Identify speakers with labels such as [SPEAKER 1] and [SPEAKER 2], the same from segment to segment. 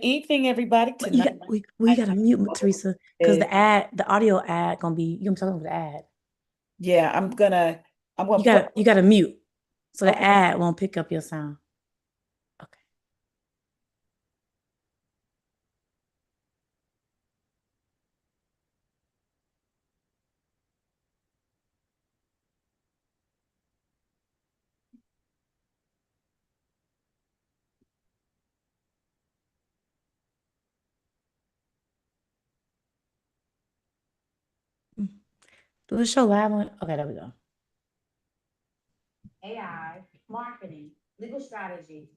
[SPEAKER 1] evening, everybody. Tonight
[SPEAKER 2] We gotta mute Teresa because the audio ad gonna be you gonna be talking over the ad.
[SPEAKER 1] yeah, I'm gonna put
[SPEAKER 2] You gotta mute so the
[SPEAKER 1] okay.
[SPEAKER 2] ad won't pick up your sound. Okay. Do the show live on. Okay, there we go. AI, marketing, legal strategy.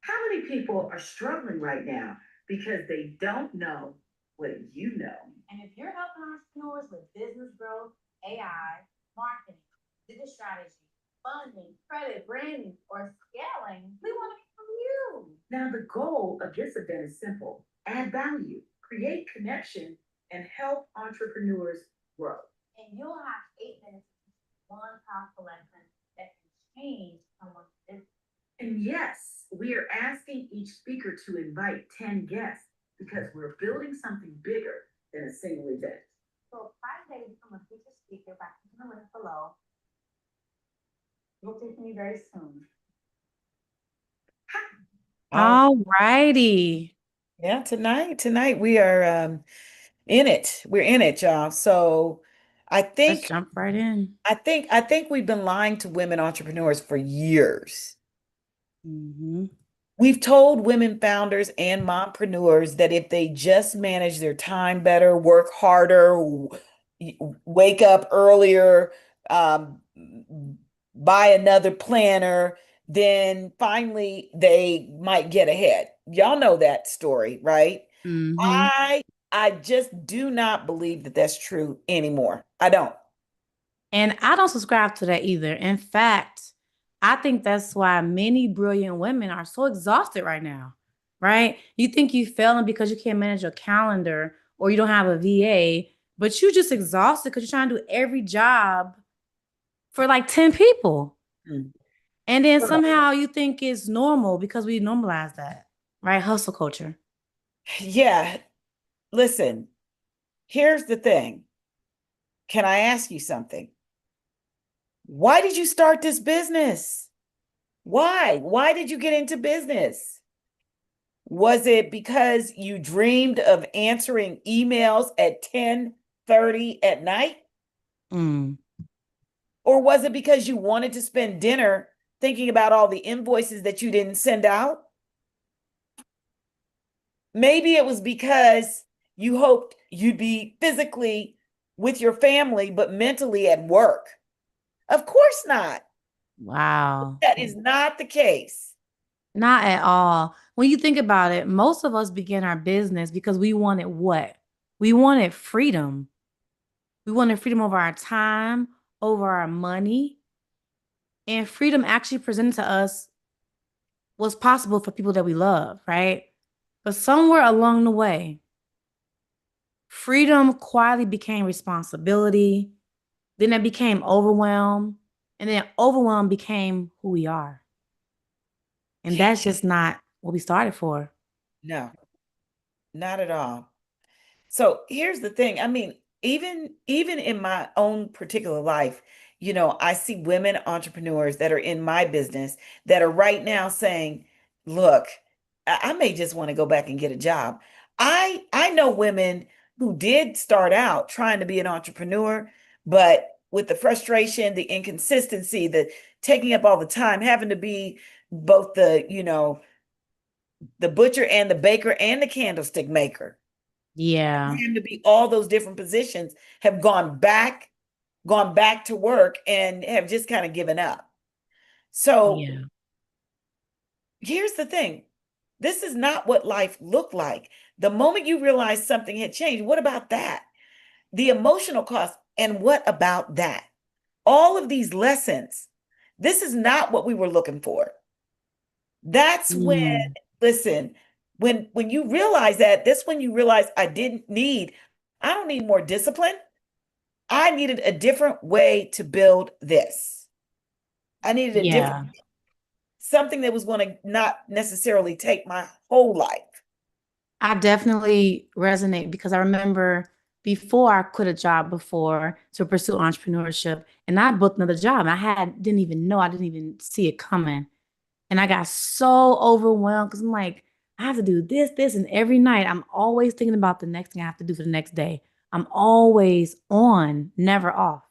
[SPEAKER 1] How many people are struggling right now because they don't know what you know?
[SPEAKER 2] And if you're helping entrepreneurs with business growth, AI, marketing, legal strategy, funding, credit, branding, or scaling, we want to hear from you.
[SPEAKER 1] Now, the goal of this event is simple: add value, create connection, and help entrepreneurs grow.
[SPEAKER 2] And you'll have 8 minutes to teach one powerful lesson that can change someone's business.
[SPEAKER 1] And yes, we are asking each speaker to invite 10 guests because we're building something bigger than a single event.
[SPEAKER 2] So apply today to become a featured speaker by clicking the link below. You'll hear from me very soon. All righty.
[SPEAKER 1] Yeah, tonight we are in it. We're in it, y'all. So I
[SPEAKER 2] Let's
[SPEAKER 1] think
[SPEAKER 2] jump right in.
[SPEAKER 1] I think we've been lying to women entrepreneurs for years.
[SPEAKER 2] Mm-hmm.
[SPEAKER 1] We've told women founders and mompreneurs that if they just manage their time better, work harder, wake up earlier, um, buy another planner, then finally they might get ahead. Y'all know that story, right?
[SPEAKER 2] Mm-hmm.
[SPEAKER 1] I just do not believe that that's true anymore. I don't.
[SPEAKER 2] And I don't subscribe to that either. In fact, I think that's why many brilliant women are so exhausted right now, right? You think you failing because you can't manage your calendar or you don't have a VA, but you're just exhausted because you're trying to do every job for like 10 people.
[SPEAKER 1] Mm.
[SPEAKER 2] And then somehow you think it's normal because we normalize that, right? Hustle culture.
[SPEAKER 1] Yeah, listen, here's the thing. Can I ask you something? Why did you start this business? Why? Why did you get into business? Was it because you dreamed of answering emails at 10:30 at night?
[SPEAKER 2] Mm.
[SPEAKER 1] Or was it because you wanted to spend dinner thinking about all the invoices that you didn't send out? Maybe it was because you hoped you'd be physically with your family, but mentally at work. Of course not.
[SPEAKER 2] Wow.
[SPEAKER 1] That is not the case.
[SPEAKER 2] Not at all. When you think about it, most of us began our business because we wanted what? We wanted freedom. We wanted freedom over our time, over our money. And freedom actually presented to us was possible for people that we love, right? But somewhere along the way, freedom quietly became responsibility. Then it became overwhelm. And then overwhelm became who we are. And that's just not what we started for.
[SPEAKER 1] No, not at all. So here's the thing. I mean, even in my own particular life, I see women entrepreneurs that are in my business that are right now saying, "Look, I may just want to go back and get a job." I know women who did start out trying to be an entrepreneur, but with the frustration, the inconsistency, the taking up all the time, having to be both the butcher and the baker and the candlestick maker,
[SPEAKER 2] Yeah.
[SPEAKER 1] him to be all those different positions, have gone back to work and have just kind of given up. So
[SPEAKER 2] Yeah.
[SPEAKER 1] here's the thing. This is not what life looked like. The moment you realize something had changed, what about that? The emotional cost, and what about that? All of these lessons, this is not what we were looking for. That's when,
[SPEAKER 2] Mm.
[SPEAKER 1] listen, when you realize that, that's when you realize I don't need more discipline. I needed a different way to build this. I needed a different.
[SPEAKER 2] Yeah.
[SPEAKER 1] something that was going to not necessarily take my whole life.
[SPEAKER 2] I definitely resonate because I remember before I quit a job before to pursue entrepreneurship, and I booked another job. Didn't even know, I didn't even see it coming. And I got so overwhelmed because I'm like, I have to do this, this, and every night I'm always thinking about the next thing I have to do for the next day. I'm always on, never off.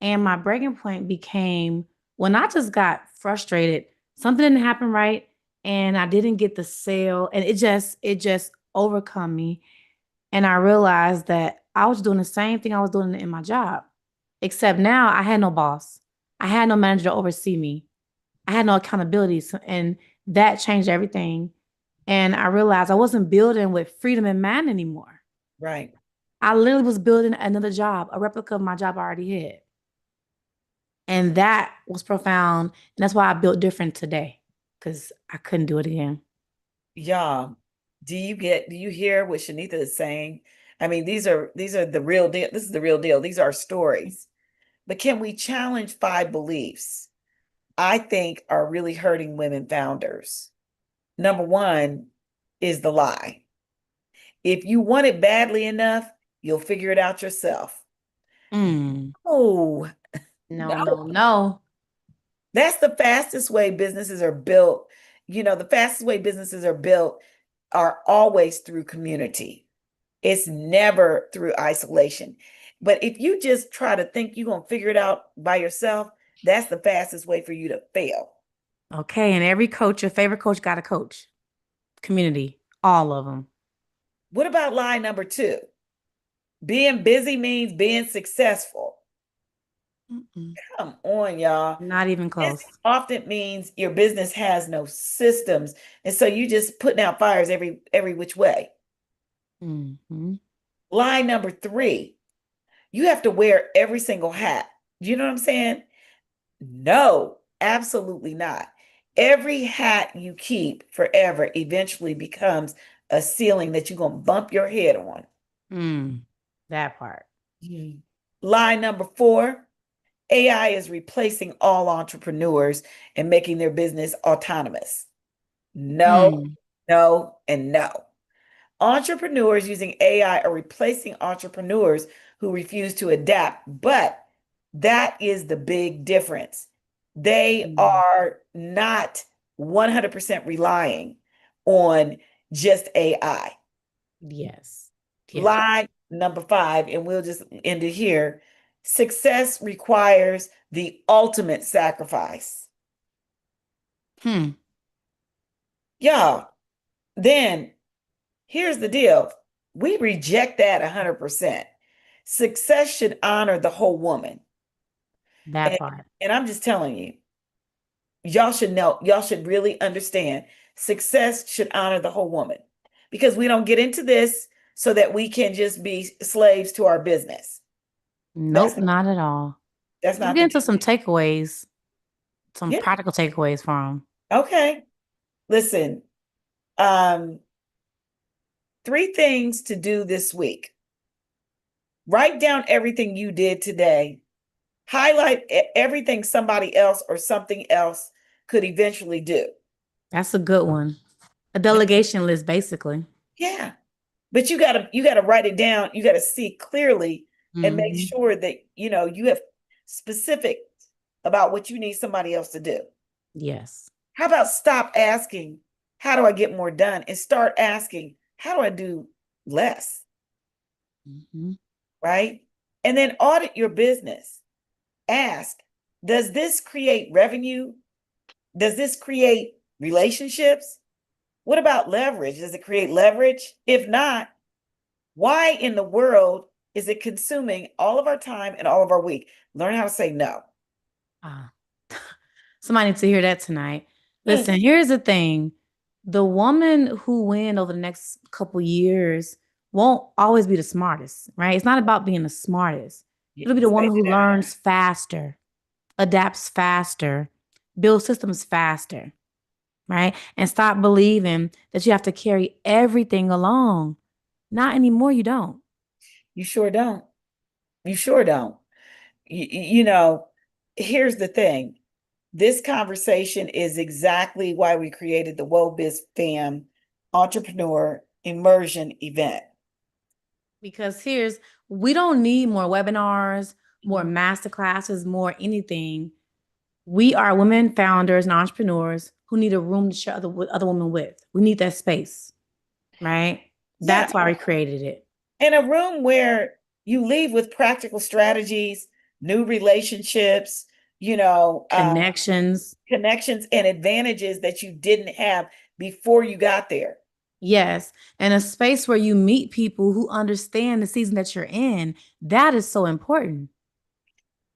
[SPEAKER 2] And my breaking point became when I just got frustrated, something didn't happen right, and I didn't get the sale, and it just overcome me. And I realized that I was doing the same thing I was doing in my job, except now I had no boss. I had no manager to oversee me. I had no accountability. And that changed everything. And I realized I wasn't building with freedom in mind anymore.
[SPEAKER 1] Right.
[SPEAKER 2] I literally was building another job, a replica of my job I already had. And that was profound. And that's why I built different today because I couldn't do it again.
[SPEAKER 1] Y'all, do you hear what Shanita is saying? I mean, these are the real deal. This is the real deal. These are stories. But can we challenge five beliefs I think are really hurting women founders? Number one is the lie. If you want it badly enough, you'll figure it out yourself.
[SPEAKER 2] Mm.
[SPEAKER 1] Oh,
[SPEAKER 2] No,
[SPEAKER 1] no.
[SPEAKER 2] no, no.
[SPEAKER 1] That's the fastest way businesses are built. You know, the fastest way businesses are built are always through community. It's never through isolation. But if you just try to think you're going to figure it out by yourself, that's the fastest way for you to fail.
[SPEAKER 2] Okay. And every coach, your favorite coach got a coach, community, all of them.
[SPEAKER 1] What about lie number two? Being busy means being successful.
[SPEAKER 2] Mm-mm.
[SPEAKER 1] Come on, y'all.
[SPEAKER 2] Not even
[SPEAKER 1] Busy
[SPEAKER 2] close.
[SPEAKER 1] often means your business has no systems. And so you just putting out fires every which way.
[SPEAKER 2] Hmm.
[SPEAKER 1] Lie number three, you have to wear every single hat. You know what I'm saying? No, absolutely not. Every hat you keep forever eventually becomes a ceiling that you're going to bump your head on.
[SPEAKER 2] Mm. That part.
[SPEAKER 1] Mhm. Lie number four, AI is replacing all entrepreneurs and making their business autonomous. No,
[SPEAKER 2] Mm.
[SPEAKER 1] no, and no. Entrepreneurs using AI are replacing entrepreneurs who refuse to adapt, but that is the big difference. They
[SPEAKER 2] Mm.
[SPEAKER 1] are not 100% relying on just AI.
[SPEAKER 2] Yes. Yes.
[SPEAKER 1] Lie number five, and we'll just end it here. Success requires the ultimate sacrifice.
[SPEAKER 2] Hmm.
[SPEAKER 1] Yeah, then here's the deal. We reject that 100%. Success should honor the whole woman.
[SPEAKER 2] That
[SPEAKER 1] And,
[SPEAKER 2] part.
[SPEAKER 1] and I'm just telling you, y'all should know, y'all should really understand success should honor the whole woman because we don't get into this so that we can just be slaves to our business. That's
[SPEAKER 2] Nope, not at all.
[SPEAKER 1] that's
[SPEAKER 2] Let's
[SPEAKER 1] not
[SPEAKER 2] get
[SPEAKER 1] the
[SPEAKER 2] into some takeaways, some
[SPEAKER 1] yeah.
[SPEAKER 2] practical takeaways from
[SPEAKER 1] Okay. Listen, um, three things to do this week. Write down everything you did today. Highlight everything somebody else or something else could eventually do.
[SPEAKER 2] That's a good one. A delegation list, basically.
[SPEAKER 1] Yeah. But you gotta write it down. You gotta see clearly and make
[SPEAKER 2] Hmm.
[SPEAKER 1] sure that you have specifics about what you need somebody else to do.
[SPEAKER 2] Yes.
[SPEAKER 1] How about stop asking, how do I get more done? And start asking, how do I do less?
[SPEAKER 2] Hmm.
[SPEAKER 1] Right? And then audit your business. Ask, does this create revenue? Does this create relationships? What about leverage? Does it create leverage? If not, why in the world is it consuming all of our time and all of our week? Learn how to say no.
[SPEAKER 2] Ah, somebody needs to hear that tonight.
[SPEAKER 1] Mm,
[SPEAKER 2] Listen, here's the thing. The woman who win over the next couple years won't always be the smartest, right? It's not about being the smartest. It'll be the
[SPEAKER 1] say
[SPEAKER 2] one who
[SPEAKER 1] that.
[SPEAKER 2] learns faster, adapts faster, builds systems faster, right? And stop believing that you have to carry everything along. Not anymore, you don't.
[SPEAKER 1] You sure don't. You sure don't. You know, here's the thing. This conversation is exactly why we created the Wobiz Fam Entrepreneur Immersion event.
[SPEAKER 2] Because we don't need more webinars, more
[SPEAKER 1] Mhm.
[SPEAKER 2] master classes, more anything. We are women founders and entrepreneurs who need a room to share other women with. We need that space, right?
[SPEAKER 1] Yeah,
[SPEAKER 2] That's why we created it.
[SPEAKER 1] in a room where you leave with practical strategies, new relationships, you know,
[SPEAKER 2] Connections.
[SPEAKER 1] connections and advantages that you didn't have before you got there.
[SPEAKER 2] Yes. And a space where you meet people who understand the season that you're in. That is so important.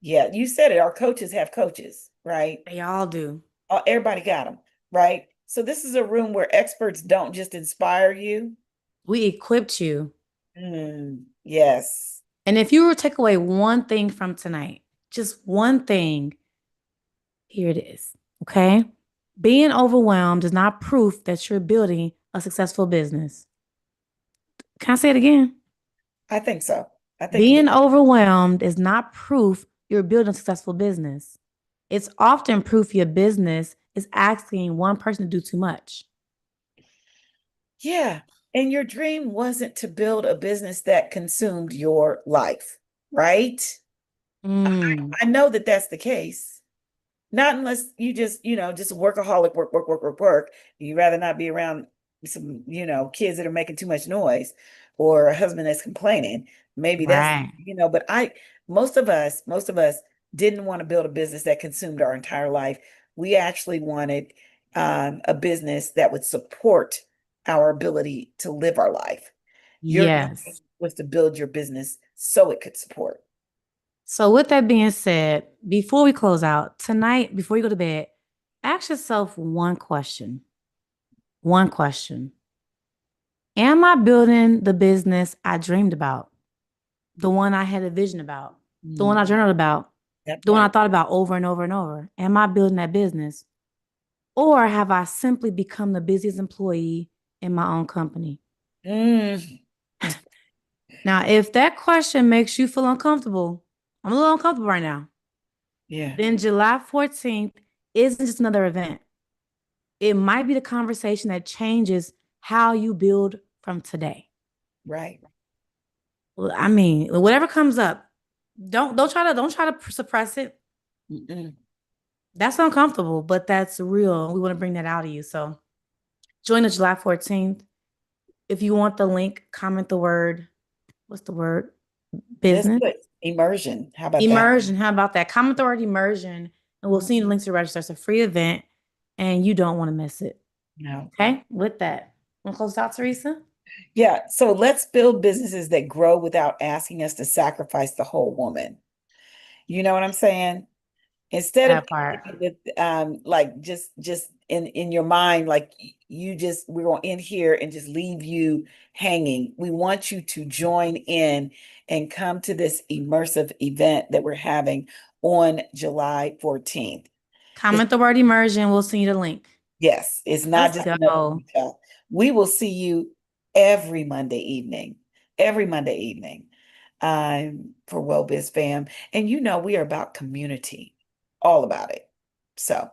[SPEAKER 1] Yeah, you said it. Our coaches have coaches, right?
[SPEAKER 2] They all do.
[SPEAKER 1] Everybody got them, right? So this is a room where experts don't just inspire you.
[SPEAKER 2] We equipped you.
[SPEAKER 1] Yes.
[SPEAKER 2] And if you were to take away one thing from tonight, just one thing, here it is. Okay. Being overwhelmed is not proof that you're building a successful business. Can I say it again?
[SPEAKER 1] I think so. I think you did.
[SPEAKER 2] Being overwhelmed is not proof you're building a successful business. It's often proof your business is asking one person to do too much.
[SPEAKER 1] Yeah. And your dream wasn't to build a business that consumed your life, right?
[SPEAKER 2] Mm,
[SPEAKER 1] I know that that's the case. Not unless you just, just a workaholic, work, work, work, work, work. You'd rather not be around some, kids that are making too much noise or a husband that's complaining. Maybe that's,
[SPEAKER 2] right.
[SPEAKER 1] but most of us didn't want to build a business that consumed our entire life. We actually wanted a business that would support our ability to live our life. Your dream
[SPEAKER 2] Yes.
[SPEAKER 1] was to build your business so it could support.
[SPEAKER 2] So, with that being said, before we close out tonight, before you go to bed, ask yourself one question. One question. Am I building the business I dreamed about? The one I had a vision about? The one
[SPEAKER 1] Mm,
[SPEAKER 2] I journaled about?
[SPEAKER 1] that
[SPEAKER 2] The one I
[SPEAKER 1] part.
[SPEAKER 2] thought about over and over and over? Am I building that business? Or have I simply become the busiest employee in my own company?
[SPEAKER 1] Mm,
[SPEAKER 2] Now, if that question makes you feel uncomfortable, I'm a little uncomfortable right now,
[SPEAKER 1] yeah,
[SPEAKER 2] then July 14th isn't just another event. It might be the conversation that changes how you build from today.
[SPEAKER 1] right.
[SPEAKER 2] Well, I mean, whatever comes up, don't try to suppress it.
[SPEAKER 1] Mm-mm.
[SPEAKER 2] That's uncomfortable, but that's real. We want to bring that out of you. So join us July 14th. If you want the link, comment the word. What's the word?
[SPEAKER 1] Just
[SPEAKER 2] Business.
[SPEAKER 1] put immersion. How about that?
[SPEAKER 2] Immersion. How about that? Comment the word immersion, and we'll send you the links to register. It's a free event, and you don't want to miss it.
[SPEAKER 1] No.
[SPEAKER 2] Okay. With that, want to close out, Teresa?
[SPEAKER 1] Yeah. So let's build businesses that grow without asking us to sacrifice the whole woman. You know what I'm saying? Instead of
[SPEAKER 2] That part.
[SPEAKER 1] with like just in your mind, like you just we're going to end here and just leave you hanging. We want you to join in and come to this immersive event that we're having on July 14th.
[SPEAKER 2] Comment the word immersion. We'll send you the link.
[SPEAKER 1] Yes, it's not
[SPEAKER 2] Let's
[SPEAKER 1] just another
[SPEAKER 2] go.
[SPEAKER 1] hotel. We will see you every Monday evening, every Monday evening, for WellBiz Fam. And we are about community, all about it. So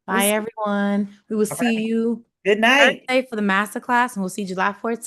[SPEAKER 1] we'll
[SPEAKER 2] Bye,
[SPEAKER 1] see.
[SPEAKER 2] everyone. We will
[SPEAKER 1] All
[SPEAKER 2] see
[SPEAKER 1] right.
[SPEAKER 2] you
[SPEAKER 1] Good night.
[SPEAKER 2] Thursday for the masterclass, and we'll see you July 14th.